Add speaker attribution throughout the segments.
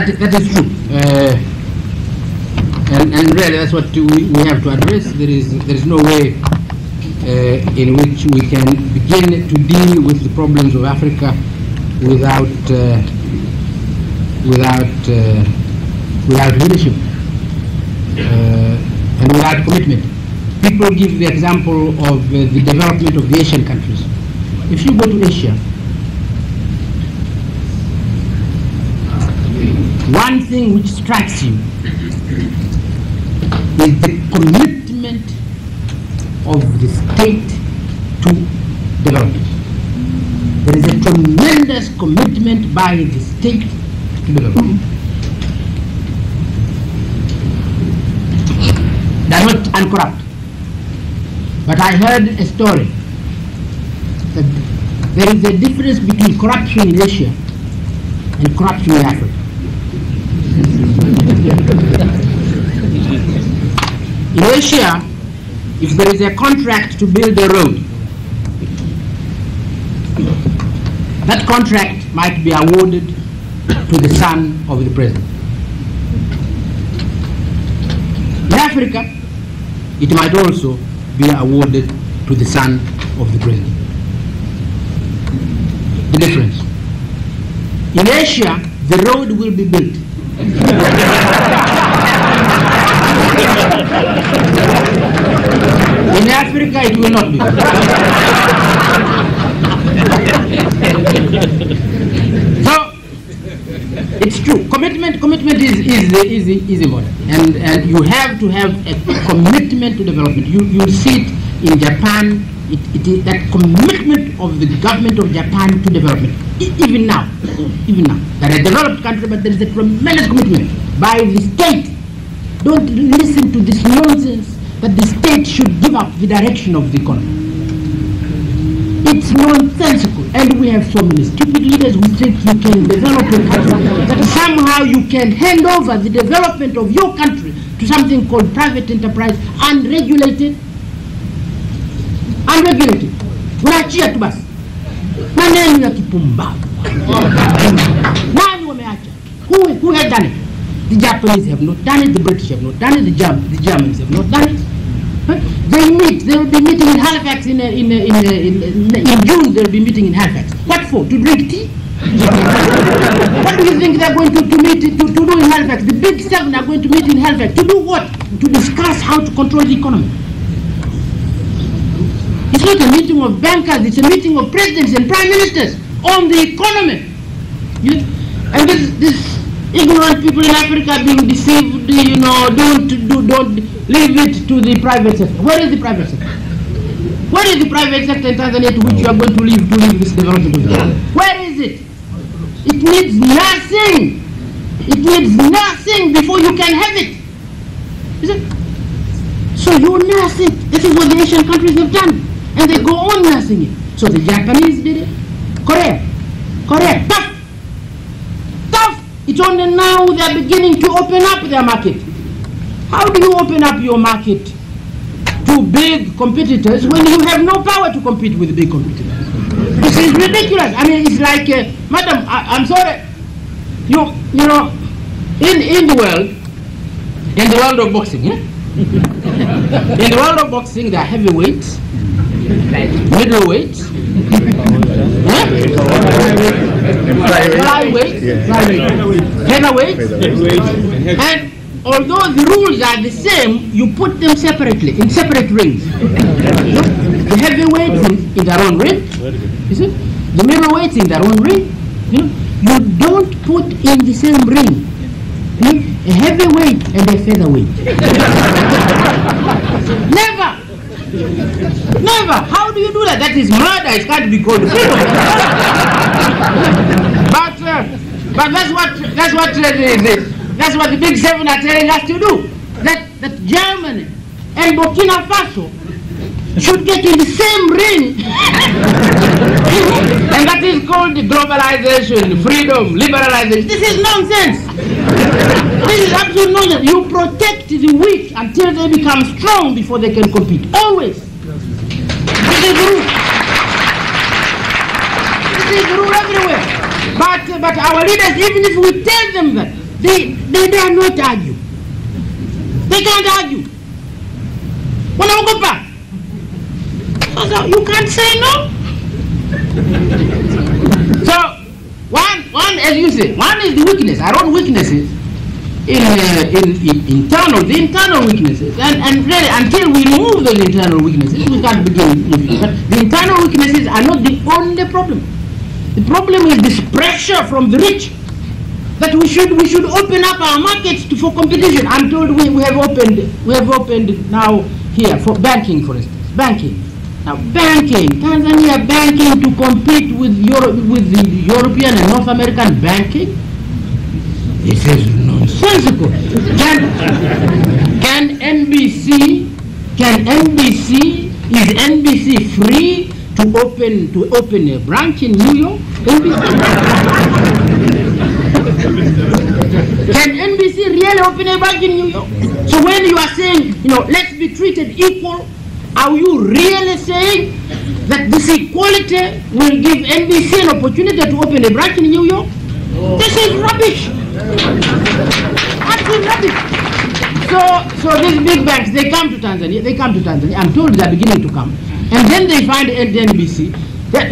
Speaker 1: that is true. And really, that's what we have to address. There is no way in which we can begin to deal with the problems of Africa without leadership and without commitment. People give the example of the development of the Asian countries. If you go to Asia, one thing which strikes you is the commitment of the state to development. There is a tremendous commitment by the state to development. They are not uncorrupt. But I heard a story that there is a difference between corruption in Asia and corruption in Africa. In Asia, if there is a contract to build a road, that contract might be awarded to the son of the president. In Africa, it might also be awarded to the son of the president. The difference. In Asia, the road will be built. In Africa, it will not be. So, it's true. Commitment is important, and you have to have a commitment to development. You see it in Japan. It is that commitment of the government of Japan to development. Even now, they're a developed country, but there is a tremendous commitment by the state. Don't listen to this nonsense that the state should give up the direction of the economy. It's nonsensical, and we have so many stupid leaders who think you can develop a country, that somehow you can hand over the development of your country to something called private enterprise, unregulated. Unaachia tu basi. Maneno ya kipumbavu. Nani wameacha? Who had done it? The Japanese have not done it, the British have not done it, the Germans have not done it. They will be meeting in Halifax in June. They will be meeting in Halifax. What for? To drink tea? What do you think they're going to meet to do in Halifax? The big seven are going to meet in Halifax to do what? To discuss how to control the economy. It's not a meeting of bankers. It's a meeting of presidents and prime ministers on the economy. And this ignorant people in Africa are being deceived. Don't leave it to the private sector. Where is the private sector? Where is the private sector in Tanzania to which you are going to leave this development? Where is it? It needs nothing. It needs nothing before you can have it. Is it? So you nurse it. This is what the Asian countries have done. And they go on nursing it. So the Japanese did it. Korea. Tough. It's only now they are beginning to open up their market. How do you open up your market to big competitors when you have no power to compete with big competitors? This is ridiculous. I mean, it's like, madam, I'm sorry. In the world of boxing, yeah? In the world of boxing, there are heavyweights, middleweights, flyweights, heavyweights, and although the rules are the same, you put them separately, in separate rings. The heavyweights in their own ring, you see? The middleweights in their own ring. You don't put in the same ring a heavyweight and a featherweight. Never. How do you do that? That is murder. It can't be called freedom. But that's what the big seven are telling us to do. That Germany and Burkina Faso should get in the same ring. And that is called globalization, freedom, liberalization. This is nonsense. This is absolute nonsense. You protect the weak until they become strong before they can compete. Always. This is the rule. This is the rule everywhere. But our leaders, even if we tell them that, They dare not argue. They can't argue. Wanaogopa. So you can't say no. So one, as you say, one is the weakness. Our own weaknesses in the internal weaknesses, and really until we remove those internal weaknesses, we can't begin. But the internal weaknesses are not the only problem. The problem is this pressure from the rich that we should open up our markets for competition. I'm told we have opened now here for banking, for instance, banking. Now banking, Tanzania banking to compete with the European and North American banking. This is nonsensical. Is NBC free to open a branch in New York? Can NBC really open a branch in New York? So when you are saying, let's be treated equal, are you really saying that this equality will give NBC an opportunity to open a branch in New York? This is rubbish. Absolute rubbish. So these big banks, they come to Tanzania. I'm told they're beginning to come. And then they find NBC. They're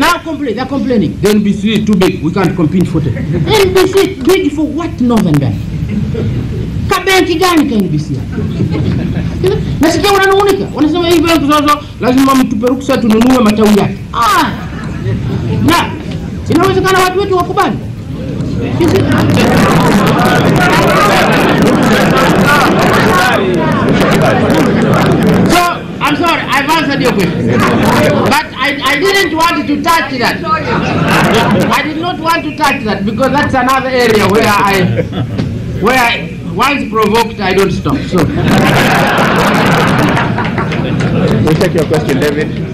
Speaker 1: complaining. The NBC is too big. We can't compete for it. NBC big for what? Northern Bank. Kabanki gani ka NBC? Nasikia wananung'unika. Wanasema hii bank sasa lazima mtupe ruksa tununue matawi yake. Na inawezekana watu wetu wakubali. So, I'm sorry, I've answered your question. But I didn't want to touch that. I did not want to touch that because that's another area where once provoked, I don't stop. So.
Speaker 2: We'll take your question, David.